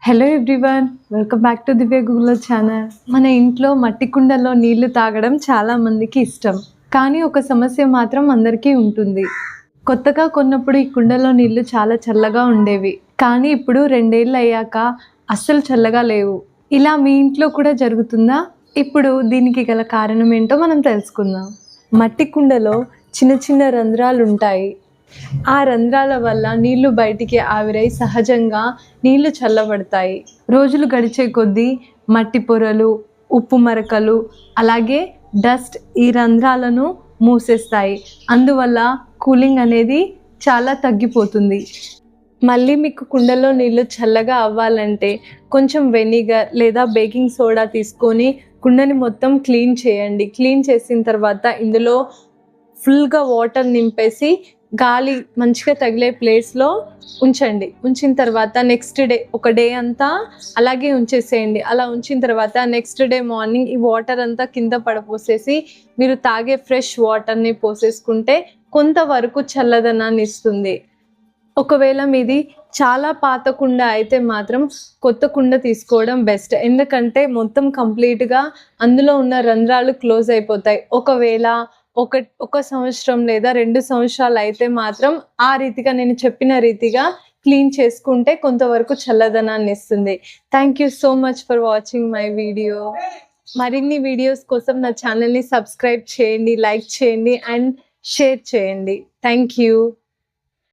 Hello everyone, welcome back to Divya Google channel. మన ఇంట్లో మట్టి కుండలో నీళ్లు తాగడం చాలా మందికి ఇష్టం, కానీ ఒక సమస్య మాత్రం అందరికీ ఉంటుంది. కొత్తగా కొన్నప్పుడు ఈ కుండలో నీళ్లు చాలా చల్లగా ఉండేవి, కానీ ఇప్పుడు 2 ఏళ్ళు అయ్యాక అస్సలు చల్లగా లేవు. ఇలా మీ ఇంట్లో కూడా జరుగుతుందా? ఇప్పుడు దీనికి గల కారణం ఏంటో మనం తెలుసుకుందాం. మట్టి కుండలో చిన్న చిన్న రంధ్రాలు ఉంటాయి. ఆ రంధ్రాల వల్ల నీళ్లు బయటికి ఆవిరై సహజంగా నీళ్లు చల్లబడతాయి. రోజులు గడిచే కొద్దీ మట్టి పొరలు, ఉప్పు మరకలు, అలాగే డస్ట్ ఈ రంధ్రాలను మూసేస్తాయి. అందువల్ల కూలింగ్ అనేది చాలా తగ్గిపోతుంది. మళ్ళీ మీకు కుండలో నీళ్ళు చల్లగా అవ్వాలంటే కొంచెం వెనిగర్ లేదా బేకింగ్ సోడా తీసుకొని కుండని మొత్తం క్లీన్ చేయండి. క్లీన్ చేసిన తర్వాత ఇందులో ఫుల్గా వాటర్ నింపేసి గాలి మంచిగా తగిలే ప్లేస్లో ఉంచండి. ఉంచిన తర్వాత నెక్స్ట్ డే ఒక డే అంతా అలాగే ఉంచేసేయండి. అలా ఉంచిన తర్వాత నెక్స్ట్ డే మార్నింగ్ ఈ వాటర్ అంతా కింద పడపోసేసి మీరు తాగే ఫ్రెష్ వాటర్ని పోసేసుకుంటే కొంతవరకు చల్లదనాన్ని ఇస్తుంది. ఒకవేళ మీది చాలా పాత కుండ అయితే మాత్రం కొత్త కుండ తీసుకోవడం బెస్ట్. ఎందుకంటే మొత్తం కంప్లీట్గా అందులో ఉన్న రంధ్రాలు క్లోజ్ అయిపోతాయి. ఒకవేళ ఒక సంవత్సరం లేదా 2 సంవత్సరాలు అయితే మాత్రం ఆ రీతిగా నేను చెప్పిన రీతిగా క్లీన్ చేసుకుంటే కొంతవరకు చల్లదనాన్ని ఇస్తుంది. Thank you so much for watching my video. మరిన్ని వీడియోస్ కోసం నా ఛానల్ని సబ్స్క్రైబ్ చేయండి, లైక్ చేయండి అండ్ షేర్ చేయండి. Thank you.